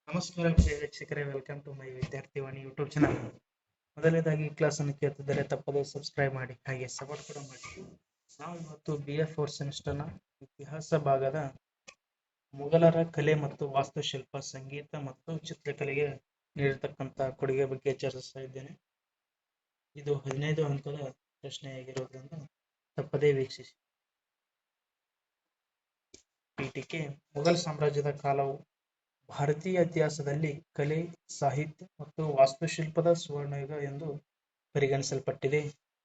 ನಮಸ್ಕಾರ ಪ್ರಿಯ ವೀಕ್ಷಕರೇ, welcome to my Vidyarthivani YouTube channel. ಮೊದಲನೇದಾಗಿ ಕ್ಲಾಸ್ ಅನ್ನು ಕೇಳ್ತಿದ್ದರೆ ತಪ್ಪದೇ ಸಬ್ಸ್ಕ್ರೈಬ್ ಮಾಡಿ, ಹಾಗೆ ಸಪೋರ್ಟ್ ಕೂಡ ಮಾಡಿ. ನಾವು ಇವತ್ತು BA4 ಸೆಮಿಸ್ಟರ್ನ ಇತಿಹಾಸ ಭಾಗದ ಮೊಘಲರ ಕಲೆ ಮತ್ತು ವಾಸ್ತುಶಿಲ್ಪ, ಸಂಗೀತ ಮತ್ತು ಚಿತ್ರಕಲೆಗೆ ನೀಡಿರ್ತಕ್ಕಂಥ ಕೊಡುಗೆ ಬಗ್ಗೆ ಚರ್ಚಿಸ್ತಾ ಇದ್ದೇನೆ. ಇದು 15 ಅಂಕದ ಪ್ರಶ್ನೆಯಾಗಿರೋದ್ರಿಂದ ತಪ್ಪದೇ ವೀಕ್ಷಿಸಿ. ಪೀಠಿಕೆ: ಮೊಘಲ್ ಸಾಮ್ರಾಜ್ಯದ ಕಾಲವು ಭಾರತೀಯ ಇತಿಹಾಸದಲ್ಲಿ ಕಲೆ, ಸಾಹಿತ್ಯ ಮತ್ತು ವಾಸ್ತುಶಿಲ್ಪದ ಸುವರ್ಣಯುಗ ಎಂದು ಪರಿಗಣಿಸಲ್ಪಟ್ಟಿದೆ.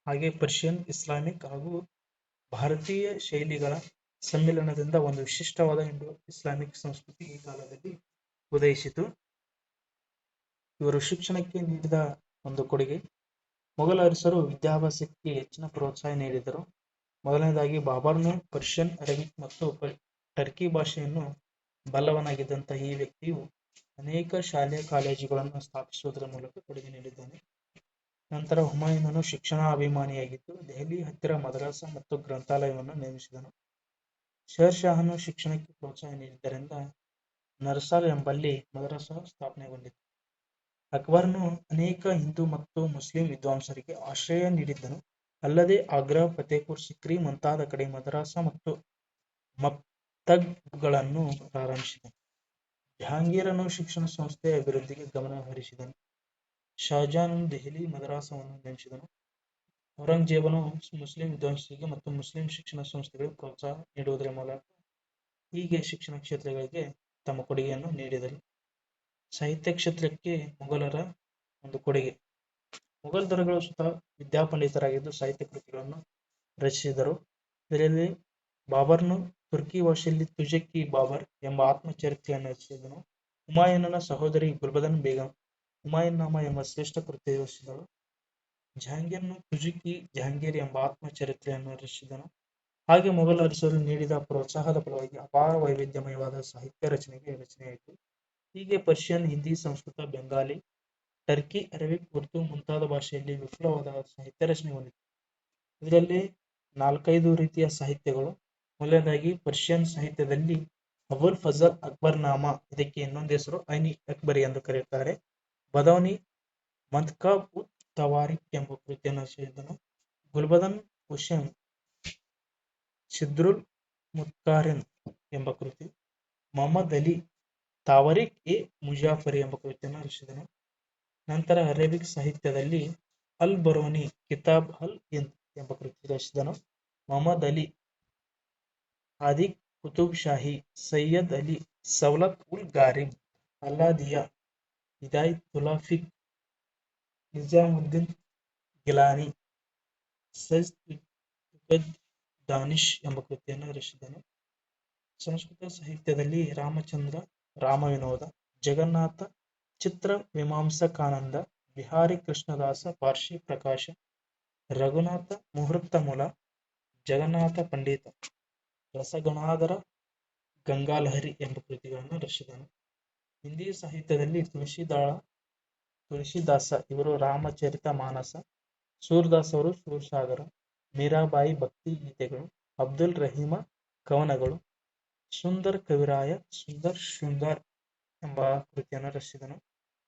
ಹಾಗೆ ಪರ್ಷಿಯನ್, ಇಸ್ಲಾಮಿಕ್ ಹಾಗೂ ಭಾರತೀಯ ಶೈಲಿಗಳ ಸಮ್ಮಿಲನದಿಂದ ಒಂದು ವಿಶಿಷ್ಟವಾದ ಇಂಡೋ ಇಸ್ಲಾಮಿಕ್ ಸಂಸ್ಕೃತಿ ಈ ಕಾಲದಲ್ಲಿ ಉದಯಿಸಿತು. ಇವರು ಶಿಕ್ಷಣಕ್ಕೆ ನೀಡಿದ ಒಂದು ಕೊಡುಗೆ: ಮೊಘಲ ಅರಸರು ವಿದ್ಯಾಭ್ಯಾಸಕ್ಕೆ ಹೆಚ್ಚಿನ ಪ್ರೋತ್ಸಾಹ ನೀಡಿದರು. ಮೊದಲನೇದಾಗಿ ಬಾಬರ್ನು ಪರ್ಷಿಯನ್, ಅರೇಬಿಕ್ ಮತ್ತು ಟರ್ಕಿ ಭಾಷೆಯನ್ನು ಬಲ್ಲವನಾಗಿದ್ದಂತಹ ಈ ವ್ಯಕ್ತಿಯು ಅನೇಕ ಶಾಲೆ ಕಾಲೇಜುಗಳನ್ನು ಸ್ಥಾಪಿಸುವುದರ ಮೂಲಕ ಕೊಡುಗೆ ನೀಡಿದ್ದಾನೆ. ನಂತರ ಹುಮಾಯೂನನು ಶಿಕ್ಷಣ ಅಭಿಮಾನಿಯಾಗಿದ್ದು ದೆಹಲಿ ಹತ್ತಿರ ಮದ್ರಾಸ ಮತ್ತು ಗ್ರಂಥಾಲಯವನ್ನು ನೇಮಿಸಿದನು. ಶೇರ್ ಶಾಹನು ಶಿಕ್ಷಣಕ್ಕೆ ಪ್ರೋತ್ಸಾಹ ನೀಡಿದ್ದರಿಂದ ನರ್ಸಾಲ್ ಎಂಬಲ್ಲಿ ಮದ್ರಾಸ ಸ್ಥಾಪನೆಗೊಂಡಿತು. ಅಕ್ಬರ್ನು ಅನೇಕ ಹಿಂದೂ ಮತ್ತು ಮುಸ್ಲಿಂ ವಿದ್ವಾಂಸರಿಗೆ ಆಶ್ರಯ ನೀಡಿದ್ದನು. ಅಲ್ಲದೆ ಆಗ್ರಾ, ಫತೇಪುರ್ ಸಿಕ್ರಿ ಮುಂತಾದ ಕಡೆ ಮದ್ರಾಸ ಮತ್ತು ಮಕ್ತಬ್ಗಳನ್ನು ಪ್ರಾರಂಭಿಸಿದನು. ಜಹಾಂಗೀರನು ಶಿಕ್ಷಣ ಸಂಸ್ಥೆಯ ಅಭಿವೃದ್ಧಿಗೆ ಗಮನ ಹರಿಸಿದನು. ಶಹಜಾನನು ದೆಹಲಿ ಮದ್ರಾಸವನ್ನು ನೇಮಿಸಿದನು. ಔರಂಗಜೇಬನು ಮುಸ್ಲಿಂ ವಿದ್ವಾಂಸರಿಗೆ ಮತ್ತು ಮುಸ್ಲಿಂ ಶಿಕ್ಷಣ ಸಂಸ್ಥೆಗಳಿಗೆ ಪ್ರೋತ್ಸಾಹ ನೀಡುವುದರ ಮೂಲಕ ಹೀಗೆ ಶಿಕ್ಷಣ ಕ್ಷೇತ್ರಗಳಿಗೆ ತಮ್ಮ ಕೊಡುಗೆಯನ್ನು ನೀಡಿದರು. ಸಾಹಿತ್ಯ ಕ್ಷೇತ್ರಕ್ಕೆ ಮೊಘಲರ ಒಂದು ಕೊಡುಗೆ: ಮೊಘಲ್ ದೊರೆಗಳು ಸ್ವತಃ ವಿದ್ಯಾಪಂಡಿತರಾಗಿದ್ದು ಸಾಹಿತ್ಯ ಕೃತಿಗಳನ್ನು ರಚಿಸಿದರು. ಇದರಲ್ಲಿ ಬಾಬರ್ನು ತುರ್ಕಿ ಭಾಷೆಯಲ್ಲಿ ತುಜಕ್-ಇ ಬಾಬರ್ ಎಂಬ ಆತ್ಮಚರಿತ್ರೆಯನ್ನು ರಚಿಸಿದನು. ಹುಮಾಯೂನನ ಸಹೋದರಿ ಗುಲ್ಬದನ್ ಬೇಗಂ ಹುಮಾಯೂನ್-ನಾಮಾ ಎಂಬ ಶ್ರೇಷ್ಠ ಕೃತಿ ರಚಿಸಿದಳು. ಜಹಾಂಗೀರನು ತುಜುಕ್-ಇ ಜಹಾಂಗೀರ್ ಎಂಬ ಆತ್ಮಚರಿತ್ರೆಯನ್ನು ರಚಿಸಿದನು. ಹಾಗೆ ಮೊಘಲ್ ಅರಸರು ನೀಡಿದ ಪ್ರೋತ್ಸಾಹದ ಫಲವಾಗಿ ಅಪಾರ ವೈವಿಧ್ಯಮಯವಾದ ಸಾಹಿತ್ಯ ರಚನೆಯಾಯಿತು. ಹೀಗೆ Persian, Hindi, Sanskrit, Bengali, Turki, Arabic, Urdu ಮುಂತಾದ ಭಾಷೆಯಲ್ಲಿ ವಿಪುಲವಾದ ಸಾಹಿತ್ಯ ರಚನೆ ಹೊಂದಿತು. ಇದರಲ್ಲಿ 4-5 ರೀತಿಯ ಸಾಹಿತ್ಯಗಳು: ಮೊದಲನೇದಾಗಿ ಪರ್ಷಿಯನ್ ಸಾಹಿತ್ಯದಲ್ಲಿ ಅಬುಲ್ ಫಜಲ್ ಅಕ್ಬರ್ನಾಮಾ, ಇದಕ್ಕೆ ಇನ್ನೊಂದು ಹೆಸರು ಐನ್-ಇ-ಅಕ್ಬರಿ ಎಂದು ಕರೆಯುತ್ತಾರೆ. ಬದೌನಿ ಮಂತಖಬ್-ಉತ್-ತವಾರಿಕ್ ಎಂಬ ಕೃತಿಯನ್ನು ರಚಿಸಿದನು. ಗುಲ್ಬದನ್ ಹುಸೇನ್ ಸಿದ್ರುಲ್ ಮುತ್ಕಾರಿನ್ ಎಂಬ ಕೃತಿ. ಮೊಹಮ್ಮದ್ ಅಲಿ ತಾವರಿಕ್-ಎ-ಮುಜಾಫರಿ ಎಂಬ ಕೃತಿಯನ್ನು ರಚಿಸಿದನು. ನಂತರ ಅರೇಬಿಕ್ ಸಾಹಿತ್ಯದಲ್ಲಿ ಅಲ್-ಬರೂನಿ ಕಿತಾಬ್ ಅಲ್-ಹಿಂದ್ ಎಂಬ ಕೃತಿ ರಚಿಸಿದನು. ಮೊಹಮ್ಮದ್ ಅಲಿ ಆದಿಕ್ ಕುತುಬ್ ಶಾಹಿ, ಸೈಯದ್ ಅಲಿ ಸವಲತ್ ಉಲ್ ಗಾರಿಬ್, ಅಲ್ಲಾದಿಯಾ, ಹಿದಾಯತುಲ್ಲಾ-ಫಿಕ್, ನಿಜಾಮುದ್ದೀನ್ ಗಿಲಾನಿ, ಸೈಯದ್-ಇ-ತುಕದ್-ದಾನಿಶ್ ಎಂಬ ಕೃತಿಯನ್ನು ರಚಿಸಿದನು. ಸಂಸ್ಕೃತ ಸಾಹಿತ್ಯದಲ್ಲಿ ರಾಮಚಂದ್ರ ರಾಮವಿನೋದ, ಜಗನ್ನಾಥ ಚಿತ್ರಮೀಮಾಂಸಕಾನಂದ, ಬಿಹಾರಿ ಕೃಷ್ಣದಾಸ, ಪಾರ್ಶಿ ಪ್ರಕಾಶ, ರಘುನಾಥ ಮುಹೂರ್ತಮುಲ, ಜಗನ್ನಾಥ ಪಂಡಿತ, ರಸಗಣಾಧರ, ಗಂಗಾಲಹರಿ ಎಂಬ ಕೃತಿಗಳನ್ನು ರಚಿಸಿದನು. ಹಿಂದಿ ಸಾಹಿತ್ಯದಲ್ಲಿ ತುಳಸಿದಾಸ ಇವರು ರಾಮಚರಿತ ಮಾನಸ, ಸೂರದಾಸ್ ಅವರು ಸೂರಸಾಗರ, ಮೀರಾಬಾಯಿ ಭಕ್ತಿ ಗೀತೆಗಳು, ಅಬ್ದುಲ್ ರಹೀಮ ಕವನಗಳು, ಸುಂದರ್ ಕವಿರಾಯ ಸುಂದರ್ ಶೃಂಗಾರ್ ಎಂಬ ಕೃತಿಯನ್ನು ರಚಿಸಿದನು.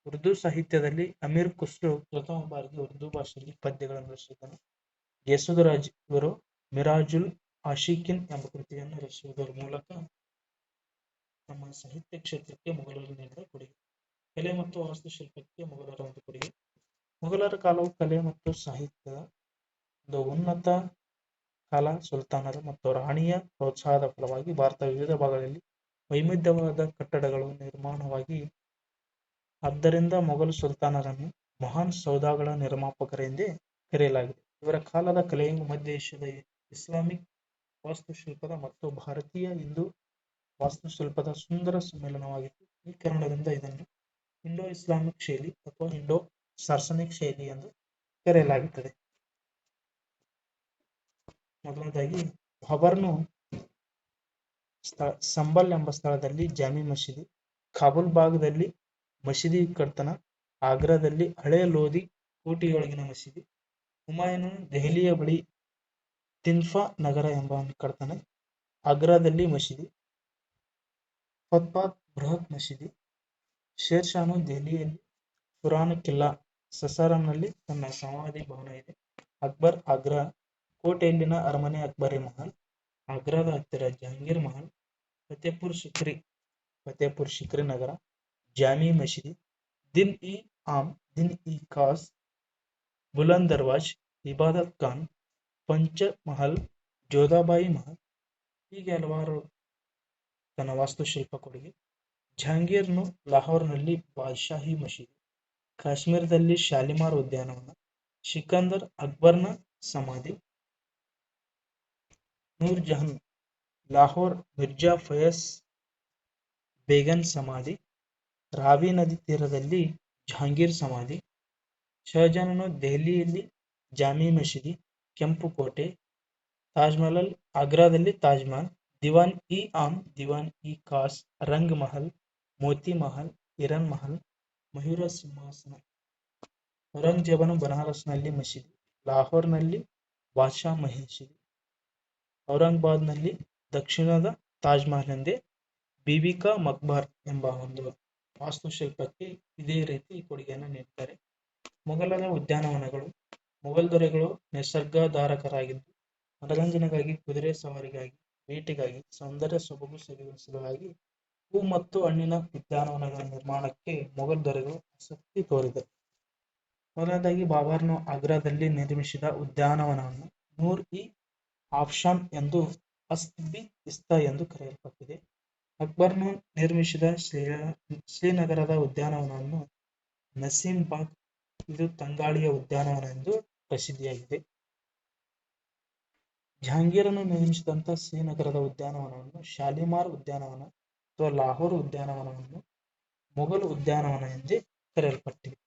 ಉರ್ದು ಸಾಹಿತ್ಯದಲ್ಲಿ ಅಮೀರ್ ಖುಸ್ರು ಪ್ರಥಮ ಬಾರಿಗೆ ಉರ್ದು ಭಾಷೆಯಲ್ಲಿ ಪದ್ಯಗಳನ್ನು ರಚಿಸಿದನು. ಯೇಸುದರಾಜ್ ಇವರು ಮಿರಾಜುಲ್ ಆಶಿಕೀನ್ ಎಂಬ ಕೃತಿಯನ್ನು ರಚಿಸುವುದರ ಮೂಲಕ ನಮ್ಮ ಸಾಹಿತ್ಯ ಕ್ಷೇತ್ರಕ್ಕೆ ಮೊಘಲರು ನೀಡಿದ ಕೊಡುಗೆ. ಕಲೆ ಮತ್ತು ವಾಸ್ತುಶಿಲ್ಪಕ್ಕೆ ಮೊಘಲರ ಒಂದು ಕೊಡುಗೆ: ಮೊಘಲರ ಕಾಲವು ಕಲೆ ಮತ್ತು ಸಾಹಿತ್ಯದ ಒಂದು ಉನ್ನತ ಕಾಲ. ಸುಲ್ತಾನರು ಮತ್ತು ರಾಣಿಯ ಪ್ರೋತ್ಸಾಹದ ಫಲವಾಗಿ ಭಾರತದ ವಿವಿಧ ಭಾಗಗಳಲ್ಲಿ ವೈವಿಧ್ಯವಾದ ಕಟ್ಟಡಗಳು ನಿರ್ಮಾಣವಾಗಿ. ಆದ್ದರಿಂದ ಮೊಘಲ್ ಸುಲ್ತಾನರನ್ನು ಮಹಾನ್ ಸೌಧಗಳ ನಿರ್ಮಾಪಕರೆಂದೇ ಕರೆಯಲಾಗಿದೆ. ಇವರ ಕಾಲದ ಕಲೆಯು ಮಧ್ಯ ಏಷ್ಯಾದ ಇಸ್ಲಾಮಿಕ್ ವಾಸ್ತುಶಿಲ್ಪದ ಮತ್ತು ಭಾರತೀಯ ಹಿಂದೂ ವಾಸ್ತುಶಿಲ್ಪದ ಸುಂದರ ಸಮ್ಮಿಲನವಾಗಿತ್ತು. ಈ ಕಾರಣದಿಂದ ಇದನ್ನು ಇಂಡೋ ಇಸ್ಲಾಮಿಕ್ ಶೈಲಿ ಅಥವಾ ಇಂಡೋ ಸಾರ್ಸನಿಕ್ ಶೈಲಿ ಎಂದು ಕರೆಯಲಾಗುತ್ತದೆ. ಮೊದಲನೇದಾಗಿ ಬಾಬರ್ನು ಸಂಬಲ್ ಎಂಬ ಸ್ಥಳದಲ್ಲಿ ಜಾಮಿ ಮಸೀದಿ, ಕಾಬೂಲ್ ಭಾಗದಲ್ಲಿ ಮಸೀದಿ ಕರ್ತನ, ಆಗ್ರಾದಲ್ಲಿ ಹಳೆ ಲೋಧಿ ಕೋಟೆಯೊಳಗಿನ ಮಸೀದಿ. ಹುಮಾಯೂನನು ದೆಹಲಿಯ ಬಳಿ ತಿನ್ಫಾ ನಗರ ಎಂಬ ಕರ್ತನೆ, ಆಗ್ರಾದಲ್ಲಿ ಮಸೀದಿ. ಫತ್ಪಾತ್ ಬೃಹತ್ ಮಸೀದಿ. ಶೇರ್ ಶಾನು ದೆಹಲಿಯಲ್ಲಿ ಪುರಾಣ ಕಿಲ್ಲಾ ಸಸಾರಂನಲ್ಲಿ ತನ್ನ ಸಮಾಧಿ ಭವನ ಇದೆ. ಅಕ್ಬರ್ ಆಗ್ರಾ ಕೋಟೆಯಲ್ಲಿನ ಅರಮನೆ ಅಕ್ಬರಿ ಮಹಲ್, ಆಗ್ರಾದ ಹತ್ತಿರ ಜಹಾಂಗೀರ್ ಮಹಲ್, ಫತೇಪುರ್ ಶಿಕ್ರಿ ನಗರ, ಜಾಮಿ ಮಸೀದಿ, ದಿನ್ ಇ ಆಮ್, ದಿನ್ ಇ ಖಾಸ್, ಬುಲಂದ್ ದರ್ವಾಜ್, ಇಬಾದತ್ ಖಾನ್, ಪಂಚ ಮಹಲ್, ಜೋಧಾಬಾಯಿ ಮಹಲ್ ಹೀಗೆ ಹಲವಾರು ತನ್ನ ವಾಸ್ತುಶಿಲ್ಪ ಕೊಡುಗೆ. ಜಹಾಂಗೀರ್ನು ಲಾಹೋರ್ನಲ್ಲಿ ಬಾದ್ಶಾಹಿ ಮಸೀದಿ, ಕಾಶ್ಮೀರದಲ್ಲಿ ಶಾಲಿಮಾರ್ ಉದ್ಯಾನವನ, ಸಿಕಂದರ್ ಅಕ್ಬರ್ನ ಸಮಾಧಿ, ನೂರ್ ಜಹಾನ್ ಲಾಹೋರ್ ಮಿರ್ಜಾ ಫಯಸ್ ಬೇಗನ್ ಸಮಾಧಿ, ರಾವಿ ನದಿ ತೀರದಲ್ಲಿ ಜಹಾಂಗೀರ್ ಸಮಾಧಿ, ಶಹಜಾನನು ದೆಹಲಿಯಲ್ಲಿ ಜಾಮಿ ಮಸೀದಿ, ಕೆಂಪು ಕೋಟೆ, ತಾಜ್ಮಹಲ್ ಆಗ್ರಾದಲ್ಲಿ ತಾಜ್ಮಹಲ್, ದಿವಾನ್ ಇ ಆಮ್, ದಿವಾನ್ ಇ ಖಾಸ್, ರಂಗ್ ಮಹಲ್, ಮೋತಿ ಮಹಲ್, ಹಿರನ್ ಮಹಲ್, ಮಯೂರ ಸಿಂಹಾಸನ, ಔರಂಗಜೇಬನು ಬನಾರಸ್ನಲ್ಲಿ ಮಸೀದಿ, ಲಾಹೋರ್ನಲ್ಲಿ ಬಾದ್ಶಾ ಮಸೀದಿ, ಔರಂಗಾಬಾದ್ನಲ್ಲಿ ದಕ್ಷಿಣದ ತಾಜ್ ಮಹಲ್ ಎಂದೇ ಬೀಬಿ ಕಾ ಮಕ್ಬರ್ ಎಂಬ ಒಂದು ವಾಸ್ತುಶಿಲ್ಪಕ್ಕೆ ಇದೇ ರೀತಿ ಕೊಡುಗೆಯನ್ನು ನೀಡಿದ್ದಾರೆ. ಮೊಘಲರ ಉದ್ಯಾನವನಗಳು. ಮೊಘಲ್ ದೊರೆಗಳು ನಿಸರ್ಗಾಧಾರಕರಾಗಿದ್ದು ಮನರಂಜನೆಗಾಗಿ, ಕುದುರೆ ಸವಾರಿಗಾಗಿ, ಬೇಟೆಗಾಗಿ, ಸೌಂದರ್ಯ ಸೊಬಗು ಸವಿಸಲುವಾಗಿ ಹೂ ಮತ್ತು ಹಣ್ಣಿನ ಉದ್ಯಾನವನಗಳ ನಿರ್ಮಾಣಕ್ಕೆ ಮೊಘಲ್ ದೊರೆಗಳು ಆಸಕ್ತಿ ತೋರಿದರು. ಮೊದಲನೇದಾಗಿ ಬಾಬರ್ನು ಆಗ್ರಾದಲ್ಲಿ ನಿರ್ಮಿಸಿದ ಉದ್ಯಾನವನವನ್ನು ನೂರ್ ಇ ಆಫ್ಶಾನ್ ಎಂದು ಅಸ್ಬಿ ಇಸ್ತಾ ಎಂದು ಕರೆಯಲ್ಪಟ್ಟಿದೆ. ಅಕ್ಬರ್ನು ನಿರ್ಮಿಸಿದ ಶ್ರೀನಗರದ ಉದ್ಯಾನವನವನ್ನು ನಸೀಮ್ ಬಾಗ್, ಇದು ತಂಗಾಳಿಯ ಉದ್ಯಾನವನ ಎಂದು ಪ್ರಸಿದ್ಧಿಯಾಗಿದೆ. ಜಹಾಂಗೀರನು ನಿರ್ಮಿಸಿದಂತಹ ಶ್ರೀನಗರದ ಉದ್ಯಾನವನವನ್ನು ಶಾಲಿಮಾರ್ ಉದ್ಯಾನವನ ಅಥವಾ ಲಾಹೋರ್ ಉದ್ಯಾನವನವನ್ನು ಮೊಘಲ್ ಉದ್ಯಾನವನ ಎಂದೇ ಕರೆಯಲ್ಪಟ್ಟಿದೆ.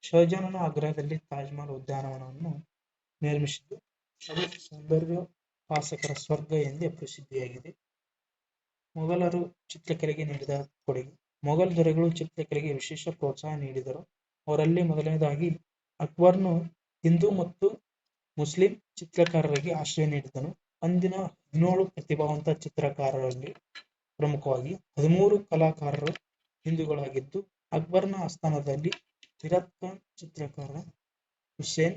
ಶಹಜಾನನು ಆಗ್ರಾದಲ್ಲಿ ತಾಜ್ಮಹಲ್ ಉದ್ಯಾನವನವನ್ನು ನಿರ್ಮಿಸಿದ್ದು ಅದು ಸೌಂದರ್ಯೋಪಾಸಕರ ಸ್ವರ್ಗ ಎಂದೇ ಪ್ರಸಿದ್ಧಿಯಾಗಿದೆ. ಮೊಘಲರು ಚಿತ್ರಕಲೆಗೆ ನೀಡಿದ ಕೊಡುಗೆ. ಮೊಘಲ್ ದೊರೆಗಳು ಚಿತ್ರಕಲೆಗೆ ವಿಶೇಷ ಪ್ರೋತ್ಸಾಹ ನೀಡಿದರು. ಅವರಲ್ಲಿ ಮೊದಲನೇದಾಗಿ ಅಕ್ಬರ್ನು ಹಿಂದೂ ಮತ್ತು ಮುಸ್ಲಿಂ ಚಿತ್ರಕಾರರಿಗೆ ಆಶ್ರಯ ನೀಡಿದನು. ಅಂದಿನ 17 ಪ್ರತಿಭಾವಂತ ಚಿತ್ರಕಾರರಲ್ಲಿ ಪ್ರಮುಖವಾಗಿ 13 ಕಲಾಕಾರರು ಹಿಂದೂಗಳಾಗಿದ್ದು, ಅಕ್ಬರ್ನ ಆಸ್ಥಾನದಲ್ಲಿ ಹಿರತ್ ಖಾನ್ ಚಿತ್ರಕಾರ, ಹುಸೇನ್,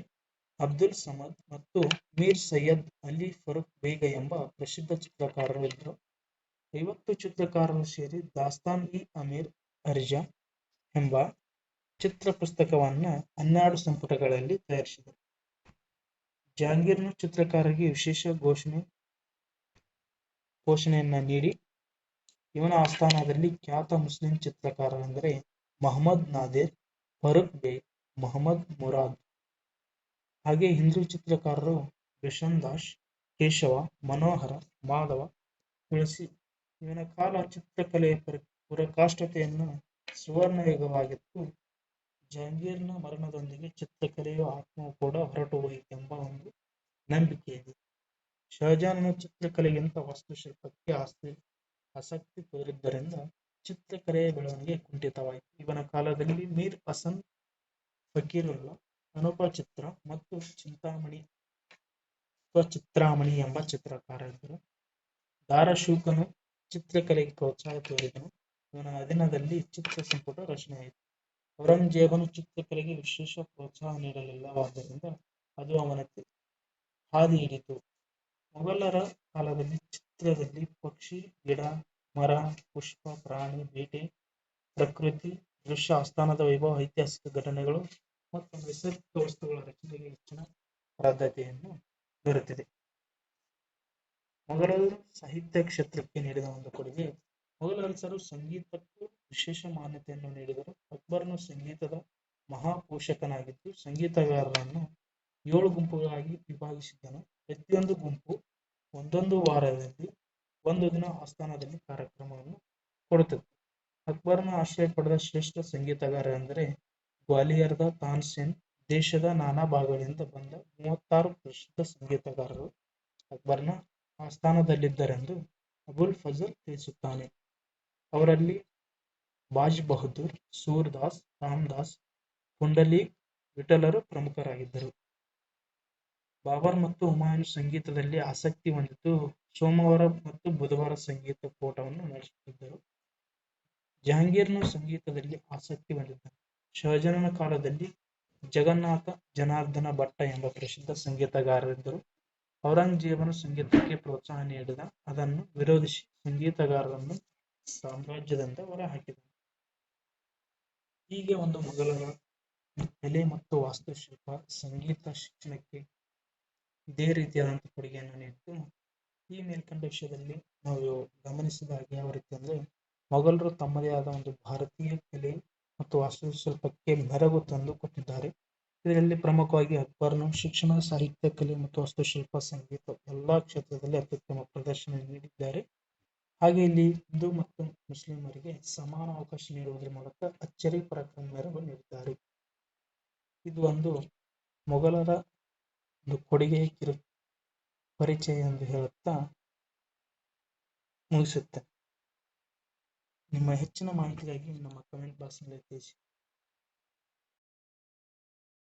ಅಬ್ದುಲ್ ಸಮದ್ ಮತ್ತು ಮೀರ್ ಸೈಯದ್ ಅಲಿ ಫರೂಕ್ ಬೇಗ ಎಂಬ ಪ್ರಸಿದ್ಧ ಚಿತ್ರಕಾರರು ಇದ್ದರು. 50 ಚಿತ್ರಕಾರರು ಸೇರಿ ದಾಸ್ತಾನ್ ಇ ಅಮೀರ್ ಅರ್ಜಾ ಎಂಬ ಚಿತ್ರ ಪುಸ್ತಕವನ್ನ 12 ಸಂಪುಟಗಳಲ್ಲಿ ತಯಾರಿಸಿದರು. ಜಹಾಂಗೀರ್ನು ಚಿತ್ರಕಾರರಿಗೆ ವಿಶೇಷ ಪೋಷಣೆಯನ್ನ ನೀಡಿ ಇವನ ಆಸ್ಥಾನದಲ್ಲಿ ಖ್ಯಾತ ಮುಸ್ಲಿಂ ಚಿತ್ರಕಾರರೆಂದರೆ ಮಹಮ್ಮದ್ ನಾದೇರ್, ಫರೂಕ್ ಬೇಗ್, ಮೊಹಮ್ಮದ್ ಮುರಾದ್, ಹಾಗೆ ಹಿಂದೂ ಚಿತ್ರಕಾರರು ಬಿಷನ್ ದಾಸ್, ಕೇಶವ, ಮನೋಹರ, ಮಾಧವ, ತುಳಸಿ. ಇವನ ಕಾಲ ಚಿತ್ರಕಲೆಯ ಪರಾಕಾಷ್ಠತೆಯನ್ನು ಸುವರ್ಣಯುಗವಾಗಿತ್ತು. ಜಹಾಂಗೀರ್ನ ಮರಣದೊಂದಿಗೆ ಚಿತ್ರಕಲೆಯ ಆತ್ಮವು ಕೂಡ ಹೊರಟು ಹೋಯಿತೆಂಬ ಒಂದು ನಂಬಿಕೆ ಇದೆ. ಶಹಜಾನನು ಚಿತ್ರಕಲೆಗಿಂತ ವಾಸ್ತುಶಿಲ್ಪಕ್ಕೆ ಆಸಕ್ತಿ ತೋರಿದ್ದರಿಂದ ಚಿತ್ರಕಲೆಯ ಬೆಳವಣಿಗೆ ಕುಂಠಿತವಾಯಿತು. ಇವನ ಕಾಲದಲ್ಲಿ ಮೀರ್ ಹಸನ್ ಫಕೀರುಲ್ಲಾ, ಅನುಪಚಿತ್ರ ಮತ್ತು ಚಿಂತಾಮಣಿ ಎಂಬ ಚಿತ್ರಕಾರ ಇದ್ದರು. ದಾರಾ ಚಿತ್ರಕಲೆಗೆ ಪ್ರೋತ್ಸಾಹ ತೋರಿದನು. ಇವನ ಅಧೀನದಲ್ಲಿ ಚಿತ್ರ ಸಂಪುಟ ರಚನೆಯಾಯಿತು. ಔರಂಗಜೇಬನು ಚಿತ್ರಕಲೆಗೆ ವಿಶೇಷ ಪ್ರೋತ್ಸಾಹ ನೀಡಲಿಲ್ಲವಾದ್ದರಿಂದ ಅದು ಅವನತಿ ಹಾದಿ ಹಿಡಿತು. ಮೊಘಲರ ಕಾಲದಲ್ಲಿ ಚಿತ್ರದಲ್ಲಿ ಪಕ್ಷಿ, ಗಿಡ, ಮರ, ಪುಷ್ಪ, ಪ್ರಾಣಿ, ಬೇಟೆ, ಪ್ರಕೃತಿ ದೃಶ್ಯ, ಆಸ್ಥಾನದ ವೈಭವ, ಐತಿಹಾಸಿಕ ಘಟನೆಗಳು ಮತ್ತು ನೈಸರ್ಗಿಕ ವಸ್ತುಗಳ ರಚನೆಗೆ ಹೆಚ್ಚಿನ ಪ್ರಾಧಾನ್ಯತೆಯನ್ನು ದೊರೆತಿದೆ. ಮೊಘಲರು ಸಾಹಿತ್ಯ ಕ್ಷೇತ್ರಕ್ಕೆ ನೀಡಿದ ಒಂದು ಕೊಡುಗೆ. ಮೊಘಲ್ ಅರಸರು ಸಂಗೀತಕ್ಕೂ ವಿಶೇಷ ಮಾನ್ಯತೆಯನ್ನು ನೀಡಿದರು. ಅಕ್ಬರ್ನು ಸಂಗೀತದ ಮಹಾಪೋಷಕನಾಗಿದ್ದು ಸಂಗೀತಗಾರರನ್ನು 7 ಗುಂಪುಗಳಾಗಿ ವಿಭಾಗಿಸಿದ್ದನು. ಪ್ರತಿಯೊಂದು ಗುಂಪು ಒಂದೊಂದು ವಾರದಲ್ಲಿ ಒಂದು ದಿನ ಆಸ್ಥಾನದಲ್ಲಿ ಕಾರ್ಯಕ್ರಮವನ್ನು ಕೊಡುತ್ತಿತ್ತು. ಅಕ್ಬರ್ನ ಆಶ್ರಯ ಪಡೆದ ಶ್ರೇಷ್ಠ ಸಂಗೀತಗಾರರೆಂದರೆ ಗ್ವಾಲಿಯರ್ದ ತಾನ್ಸೇನ್. ದೇಶದ ನಾನಾ ಭಾಗಗಳಿಂದ ಬಂದ 36 ಪ್ರಸಿದ್ಧ ಸಂಗೀತಗಾರರು ಅಕ್ಬರ್ನ ಆಸ್ಥಾನದಲ್ಲಿದ್ದರೆಂದು ಅಬುಲ್ ಫಜಲ್ ತಿಳಿಸುತ್ತಾನೆ. ಅವರಲ್ಲಿ ಬಾಜ್ ಬಹದ್ದೂರ್, ಸೂರ್ ದಾಸ್, ರಾಮದಾಸ್, ಪುಂಡಲೀಕ್, ವಿಠಲರು ಪ್ರಮುಖರಾಗಿದ್ದರು. ಬಾಬರ್ ಮತ್ತು ಹುಮಾಯೂನ್ ಸಂಗೀತದಲ್ಲಿ ಆಸಕ್ತಿ ಹೊಂದಿದ್ದು ಸೋಮವಾರ ಮತ್ತು ಬುಧವಾರ ಸಂಗೀತ ಕೂಟವನ್ನು ನಡೆಸುತ್ತಿದ್ದರು. ಜಹಾಂಗೀರನು ಸಂಗೀತದಲ್ಲಿ ಆಸಕ್ತಿ ಹೊಂದಿದ್ದನು. ಶಹಜಾನನ ಕಾಲದಲ್ಲಿ ಜಗನ್ನಾಥ ಜನಾರ್ದನ ಭಟ್ಟ ಎಂಬ ಪ್ರಸಿದ್ಧ ಸಂಗೀತಗಾರರಿದ್ದರು. ಔರಂಗಜೇಬನು ಸಂಗೀತಕ್ಕೆ ಪ್ರೋತ್ಸಾಹ ನೀಡಿದ. ಅದನ್ನು ವಿರೋಧಿಸಿ ಸಂಗೀತಗಾರರನ್ನು ಸಾಮ್ರಾಜ್ಯದಿಂದ ಹೊರಹಾಕಿದನು. ಹೀಗೆ ಒಂದು ಮೊಘಲರ ಕಲೆ ಮತ್ತು ವಾಸ್ತುಶಿಲ್ಪ ಸಂಗೀತ ಶಿಕ್ಷಣಕ್ಕೆ ಇದೇ ರೀತಿಯಾದಂತಹ ಕೊಡುಗೆಯನ್ನು ನೀಡಿತು. ಈ ಮೇಲ್ಕಂಡ ವಿಷಯದಲ್ಲಿ ನಾವು ಗಮನಿಸಿದ ಹಾಗೆ ಯಾವ ರೀತಿ ಅಂದ್ರೆ, ಮೊಘಲರು ತಮ್ಮದೇ ಆದ ಒಂದು ಭಾರತೀಯ ಕಲೆ ಮತ್ತು ವಾಸ್ತುಶಿಲ್ಪಕ್ಕೆ ಮೆರುಗು ತಂದು ಕೊಟ್ಟಿದ್ದಾರೆ. ಇದರಲ್ಲಿ ಪ್ರಮುಖವಾಗಿ ಅಕ್ಬರನು ಶಿಕ್ಷಣ, ಸಾಹಿತ್ಯ, ಕಲೆ ಮತ್ತು ವಾಸ್ತುಶಿಲ್ಪ, ಸಂಗೀತ ಎಲ್ಲಾ ಕ್ಷೇತ್ರದಲ್ಲಿ ಅತ್ಯುತ್ತಮ ಪ್ರದರ್ಶನ ನೀಡಿದ್ದಾರೆ. ಹಾಗೆ ಇಲ್ಲಿ ಹಿಂದೂ ಮತ್ತು ಮುಸ್ಲಿಮರಿಗೆ ಸಮಾನ ಅವಕಾಶ ನೀಡುವುದರ ಮೂಲಕ ಅಚ್ಚರಿ ಪರಾಕ್ರಮ ಮೆರುಗು ನೀಡಿದ್ದಾರೆ. ಇದು ಒಂದು ಮೊಘಲರ ಒಂದು ಕೊಡುಗೆ ಪರಿಚಯ ಎಂದು ಹೇಳುತ್ತಾ ಮುಗಿಸುತ್ತೆ. ನಿಮ್ಮ ಹೆಚ್ಚಿನ ಮಾಹಿತಿಗಾಗಿ ನಮ್ಮ ಕಮೆಂಟ್ ಬಾಕ್ಸ್ನಲ್ಲಿ ತಿಳಿಸಿ.